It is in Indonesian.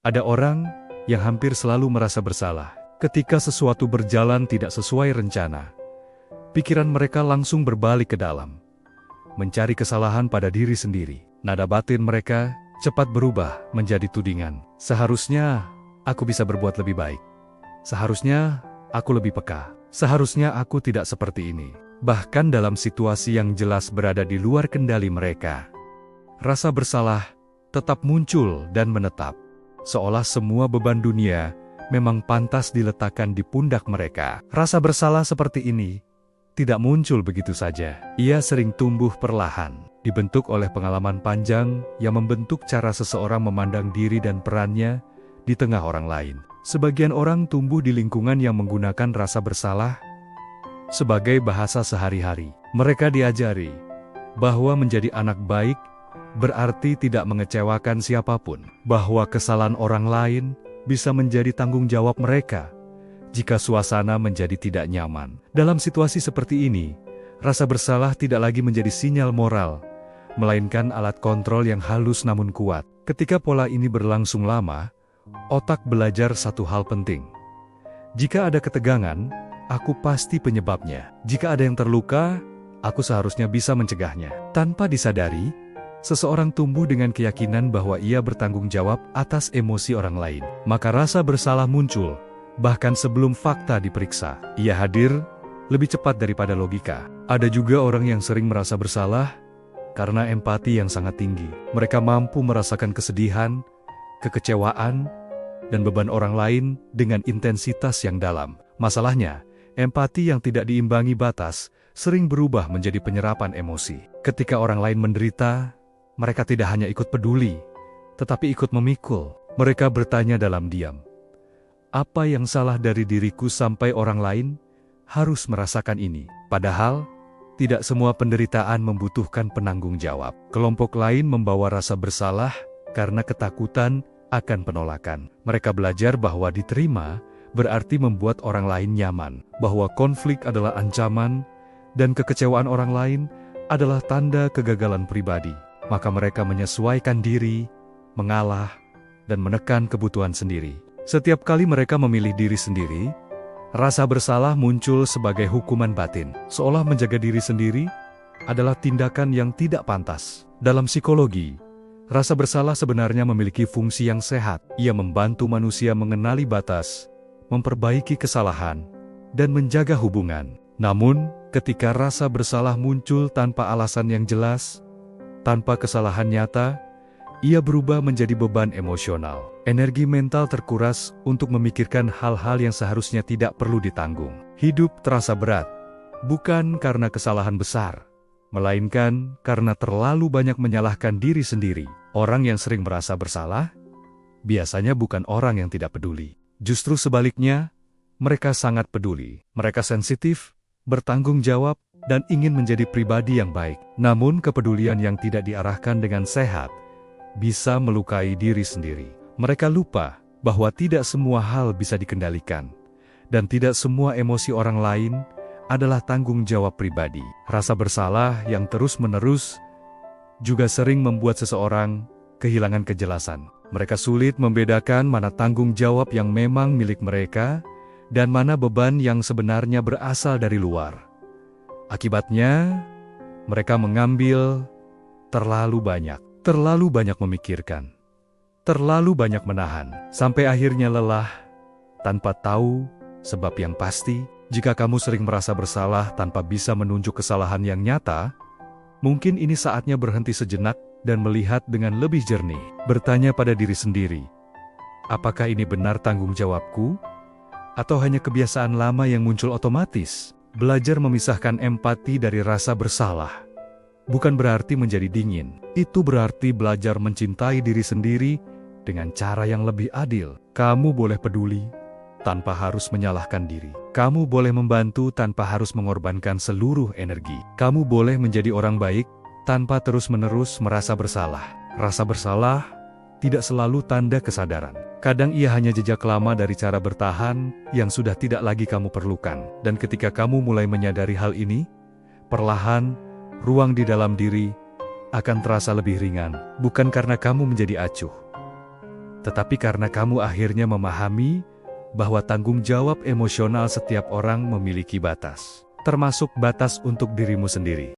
Ada orang yang hampir selalu merasa bersalah ketika sesuatu berjalan tidak sesuai rencana. Pikiran mereka langsung berbalik ke dalam, mencari kesalahan pada diri sendiri. Nada batin mereka cepat berubah menjadi tudingan. Seharusnya aku bisa berbuat lebih baik. Seharusnya aku lebih peka. Seharusnya aku tidak seperti ini. Bahkan dalam situasi yang jelas berada di luar kendali mereka, rasa bersalah tetap muncul dan menetap. Seolah semua beban dunia memang pantas diletakkan di pundak mereka. Rasa bersalah seperti ini tidak muncul begitu saja. Ia sering tumbuh perlahan, dibentuk oleh pengalaman panjang yang membentuk cara seseorang memandang diri dan perannya di tengah orang lain. Sebagian orang tumbuh di lingkungan yang menggunakan rasa bersalah sebagai bahasa sehari-hari. Mereka diajari bahwa menjadi anak baik berarti tidak mengecewakan siapapun, bahwa kesalahan orang lain bisa menjadi tanggung jawab mereka jika suasana menjadi tidak nyaman. Dalam situasi seperti ini, rasa bersalah tidak lagi menjadi sinyal moral, melainkan alat kontrol yang halus namun kuat. Ketika pola ini berlangsung lama, otak belajar satu hal penting. Jika ada ketegangan, aku pasti penyebabnya. Jika ada yang terluka, aku seharusnya bisa mencegahnya. Tanpa disadari, seseorang tumbuh dengan keyakinan bahwa ia bertanggung jawab atas emosi orang lain. Maka rasa bersalah muncul, bahkan sebelum fakta diperiksa. Ia hadir lebih cepat daripada logika. Ada juga orang yang sering merasa bersalah karena empati yang sangat tinggi. Mereka mampu merasakan kesedihan, kekecewaan, dan beban orang lain dengan intensitas yang dalam. Masalahnya, empati yang tidak diimbangi batas sering berubah menjadi penyerapan emosi. Ketika orang lain menderita, mereka tidak hanya ikut peduli, tetapi ikut memikul. Mereka bertanya dalam diam, apa yang salah dari diriku sampai orang lain harus merasakan ini? Padahal, tidak semua penderitaan membutuhkan penanggung jawab. Kelompok lain membawa rasa bersalah karena ketakutan akan penolakan. Mereka belajar bahwa diterima berarti membuat orang lain nyaman, bahwa konflik adalah ancaman, dan kekecewaan orang lain adalah tanda kegagalan pribadi. Maka mereka menyesuaikan diri, mengalah, dan menekan kebutuhan sendiri. Setiap kali mereka memilih diri sendiri, rasa bersalah muncul sebagai hukuman batin. Seolah menjaga diri sendiri adalah tindakan yang tidak pantas. Dalam psikologi, rasa bersalah sebenarnya memiliki fungsi yang sehat. Ia membantu manusia mengenali batas, memperbaiki kesalahan, dan menjaga hubungan. Namun, ketika rasa bersalah muncul tanpa alasan yang jelas, tanpa kesalahan nyata, ia berubah menjadi beban emosional. Energi mental terkuras untuk memikirkan hal-hal yang seharusnya tidak perlu ditanggung. Hidup terasa berat, bukan karena kesalahan besar, melainkan karena terlalu banyak menyalahkan diri sendiri. Orang yang sering merasa bersalah, biasanya bukan orang yang tidak peduli. Justru sebaliknya, mereka sangat peduli. Mereka sensitif, bertanggung jawab, dan ingin menjadi pribadi yang baik. Namun kepedulian yang tidak diarahkan dengan sehat bisa melukai diri sendiri. Mereka lupa bahwa tidak semua hal bisa dikendalikan, dan tidak semua emosi orang lain adalah tanggung jawab pribadi. Rasa bersalah yang terus-menerus juga sering membuat seseorang kehilangan kejelasan. Mereka sulit membedakan mana tanggung jawab yang memang milik mereka dan mana beban yang sebenarnya berasal dari luar. Akibatnya, mereka mengambil terlalu banyak memikirkan, terlalu banyak menahan, sampai akhirnya lelah tanpa tahu sebab yang pasti. Jika kamu sering merasa bersalah tanpa bisa menunjuk kesalahan yang nyata, mungkin ini saatnya berhenti sejenak dan melihat dengan lebih jernih. Bertanya pada diri sendiri, apakah ini benar tanggung jawabku? Atau hanya kebiasaan lama yang muncul otomatis? Belajar memisahkan empati dari rasa bersalah bukan berarti menjadi dingin. Itu berarti belajar mencintai diri sendiri dengan cara yang lebih adil. Kamu boleh peduli tanpa harus menyalahkan diri. Kamu boleh membantu tanpa harus mengorbankan seluruh energi. Kamu boleh menjadi orang baik tanpa terus-menerus merasa bersalah. Rasa bersalah tidak selalu tanda kesadaran. Kadang ia hanya jejak lama dari cara bertahan yang sudah tidak lagi kamu perlukan. Dan ketika kamu mulai menyadari hal ini, perlahan ruang di dalam diri akan terasa lebih ringan. Bukan karena kamu menjadi acuh, tetapi karena kamu akhirnya memahami bahwa tanggung jawab emosional setiap orang memiliki batas, termasuk batas untuk dirimu sendiri.